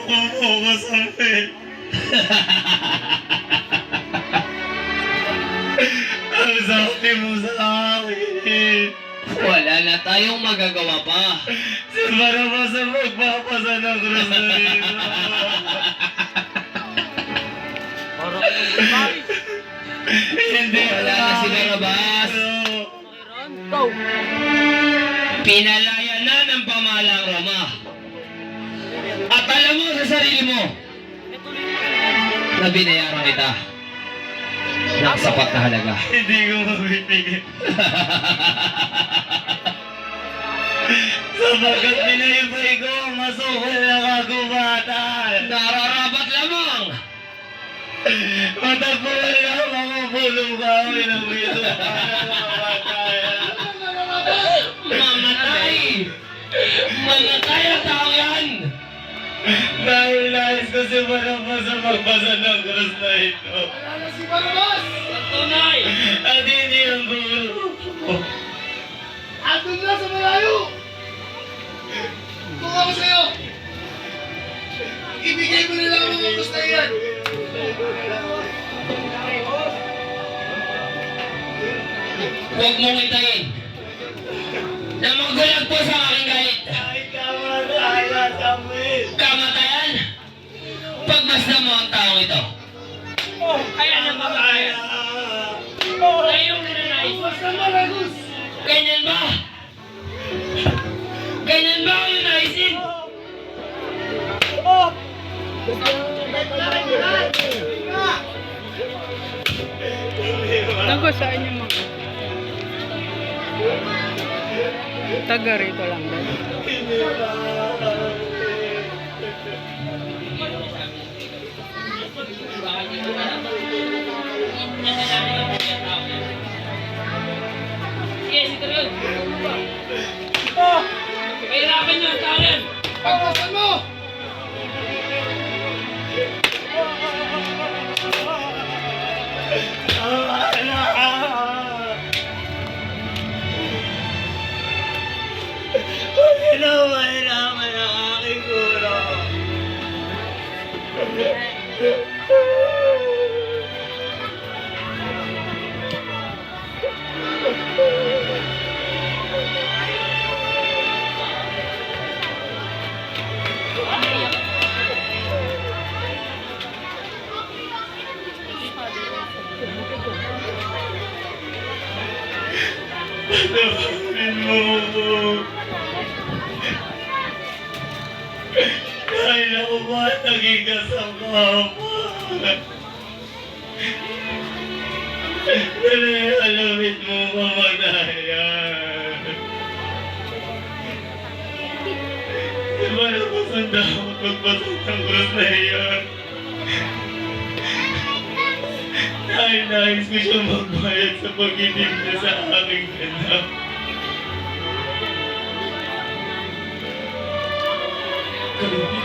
Sumuko ka sa akin. Ang sabi mo sa akin. Wala na tayong magagawa pa. Si Barabas ang magpapasa ng krus na rin. Hindi. Wala na si Barabas. Go! Pinalaya na ng pamahalang Roma. At alam mo sa sarili mo na binayaran kita ng sapat na halaga. Hindi ko mabibigay. Sapagkat pinayubay ko ang masukol na kagubatan. Nararapat lamang. Matagpuan na mga pulong kami ng wito para mamatay. Mamatay! Mamatay ang tao yan! Dahil nais ko si Barabas sa magbasa ng krus na ito. Wala si Barabas! Tunay! At hindi ang gulo ko. Andun na sa malayo! Kung ako sa'yo, ibigay mo na lang ang mga gusto yan! Huwag mong itayin na magbulag po sa aking galit. Kahit kamatayan kami. Kamatayan! Pagmasdan mo ang taong ito. Kaya nang kamatayan. Ngayong nananais. Basta Maragos! Ganyan ba? Ganyan ba ang naisin? Nago sa inyo mga taga rito lang din. Sige, sige rin. Kahirapan niyo ang tao yan. Pagpasan mo! Pinamahirapan ang aking guro. Patawarin mo ko. Dahil ako ba naging kasama mo? Alamin mo kamatayan. Di ba napasang dapat magpasok ng krus na iyon? Dahil nais ko siya magbayad sa pag-ibig niya sa aking ganda. Kalipin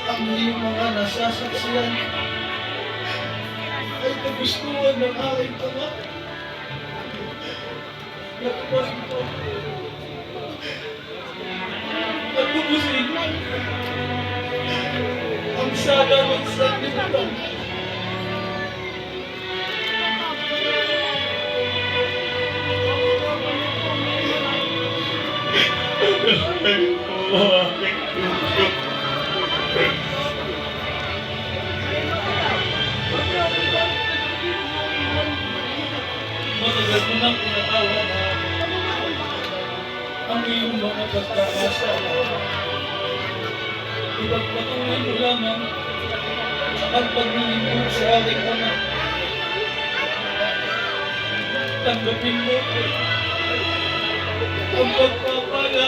ang iyong mga nasasaksiyan ay kagustuhan ng aking ama. Nagparin ko at bubusin ang saga ng sanlibutan. Ay po, aking puso. Matagal mo nang pinatawa na ang iyong mga pagkakasa. Ipagpatuloy mo lamang ang paglilingkod sa aking ama. Tanggapin mo ang pagpapala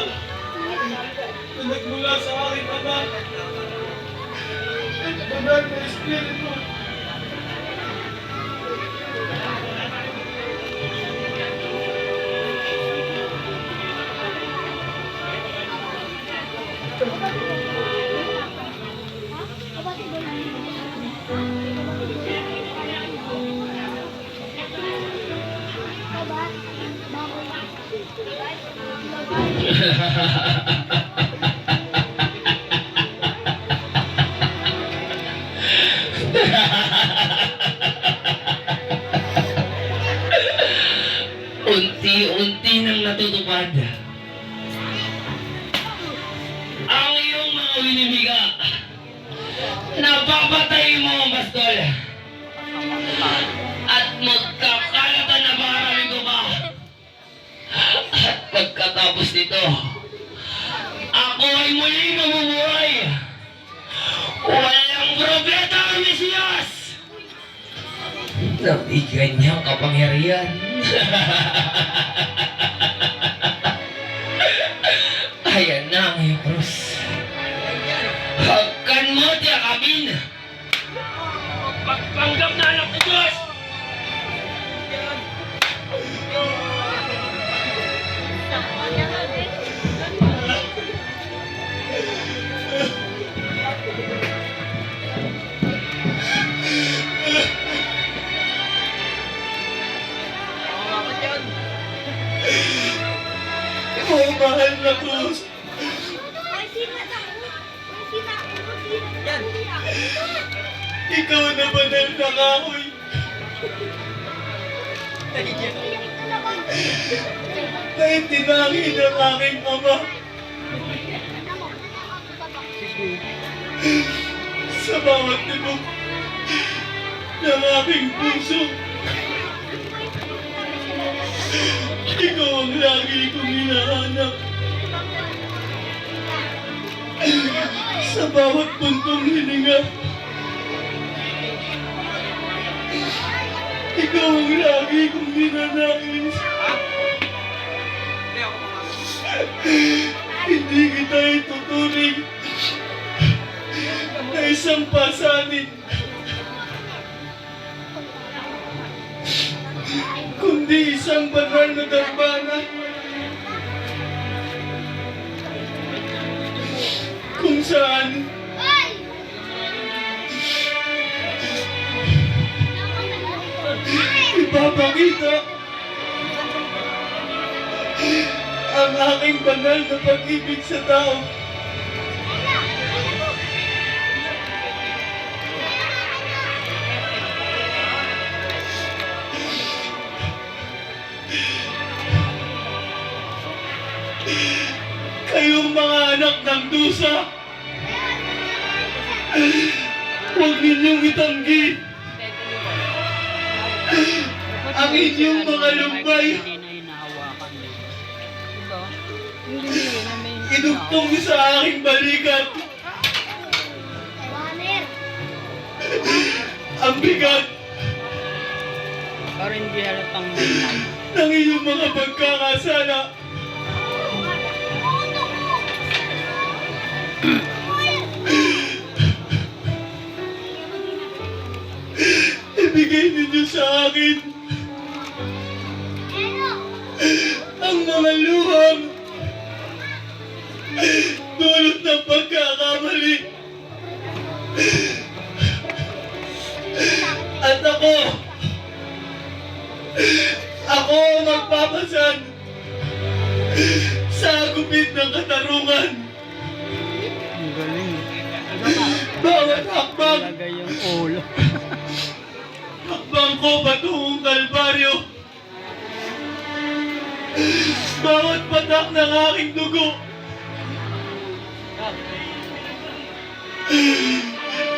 na nagmula sa aking ama. At banal na Espiritu. winimiga. Napapatay mo ang bastol. At magkakalatan na marami ko pa. At pagkatapos nito, ako ay muling mabubuhay. Walang problema ang Mesiyas. Nabigyan niyang kapangyarihan. Ayan na ang iyong krus. Hagkan mo, tiyakapin. Pagpanggap na anak ng Diyos. Oh, mahal na krus. Ikaw na banal na kahoy. Na itinangin ng aking ama. Sa bawat tibok ng aking puso. Ikaw ang lagi kong hinahanap. Sa bawat buntong hininga. Ikaw ang lagi kong ninanais. Hindi kita ituturing na isang pasanin, kundi isang banal na darbana kung saan ipapakita ang aking banal na pag-ibig sa tao. Kayong mga anak ng dusa, huwag ninyong itanggi ang inyong mga lumbay. Hindi na hinahawakan eh. Diba? Hindi na may... Idugtong niyo sa aking balikat ang bigat Para hindi halatang may ng inyong mga pagkakasala. Ibigay ninyo sa akin ang mga luhang dulot ng pagkakamali. At ako ang magpapasan sa gupit ng katarungan. Ang galing. Bawat hakbang, Lagay yung ulo. hakbang ko patungong kalbaryo. Bawat patak ng aking dugo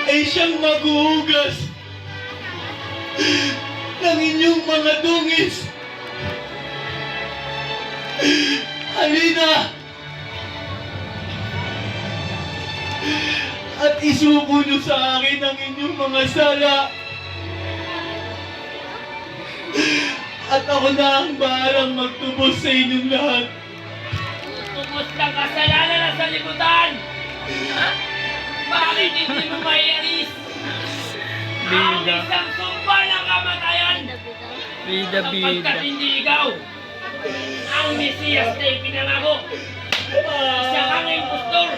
ay siyang maghuhugas ng inyong mga dungis. Halina at isuko niyo sa akin ang inyong mga sala. At ako na ang bahalang magtubos sa inyong lahat. Tubos ng kasalanan na sa libutan! Bakit hindi mo maialis ang Bida. isang sumpa ng kamatayan? Bida, Sapagkat bida. hindi ikaw ang Mesiyas na ipinangako. Siya kang impostor.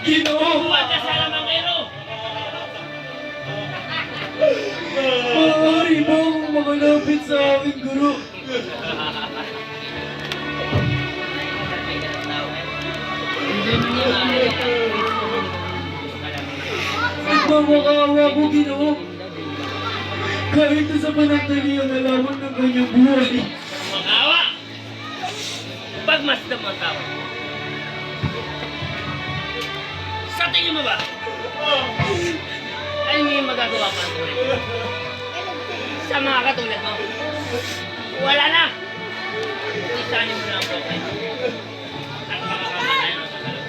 Ginoo! Buwan ka sa lamangero. Maaari ba akong makalapit sa aking guro? Nagmamakaawa ko, Ginoo. Kahit na sa panandali ang alaman ng kanyang buhay. Magawa! Pagmasdam ang tao. Sa tingin mo ba? Ay, may magagawa pa ang tulad mo. Sa mga katulad mo. Wala na! Isanin mo na ang problem. At makakamatay ng pagkalo.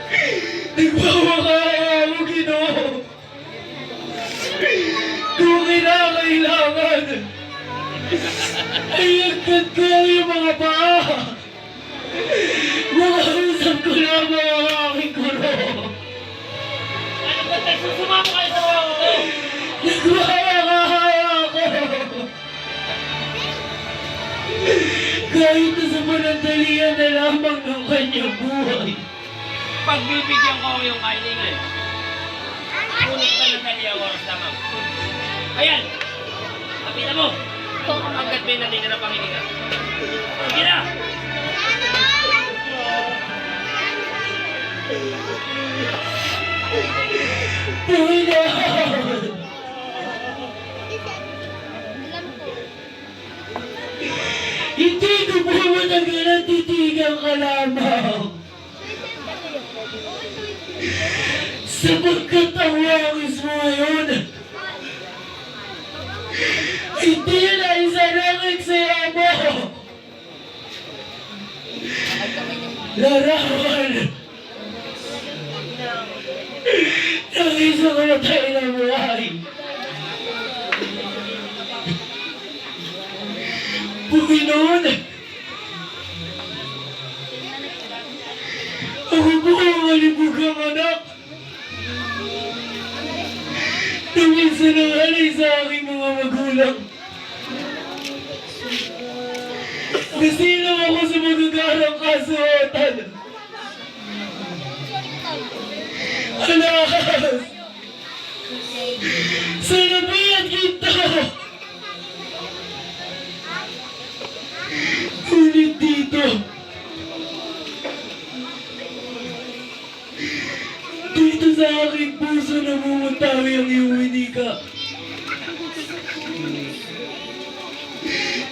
Nagmamakawa ako, Ginoo. Kung kinakailangan, ay agad ko yung mga paa. Makausap ko lamang ang aking guro. Ano ba tayo? Susumama kayo sa mga ko! Nagmamakawa ako. Kahit na sa panandalian na lamang ng kanyang buhay. Pagbibigyan ko ang iyong kailangan. Ngunit ka ng kanyang oras lamang. Ayan! Kapitan mo! Hanggat may natitira pang hininga. Sige na! Panginoon! Hindi ko po matagalan titigan ka lamang. Sapagkat ang wangis mo ngayon, hindi na isa ng eksaya mo. Larawan ng isang kamatay na buhay. Panginoon, ako po ang malibugang anak na minsan nangalay sa aking mga magulang. Nasilaw ako sa magagarang kasuotan. Alas! Sa labi at ginto! Ngunit dito, dito sa aking puso namumutawi ang iyong winika.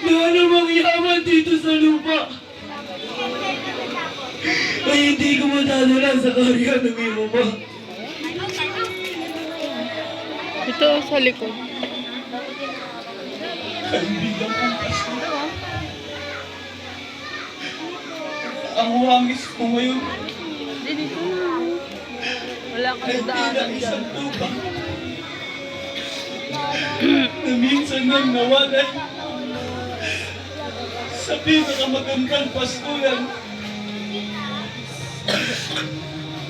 Na anumang yaman dito sa lupa ay hindi ko madadala sa karya ng iyong ama. Ito sa likod. Kaibigan kong pasto. Ang wangis ko ngayon Hindi, dito na. Wala ay kang tila daanan dyan. isang tupa na minsan nang nawalan sa pinakamagandang pastulan.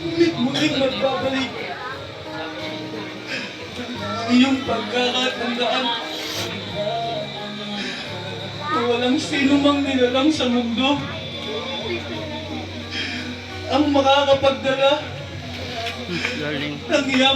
Ngunit muling magbabalik iyong pagkakatandaan na walang sino mang nilalang sa mundo ang makakapagdala ng iyang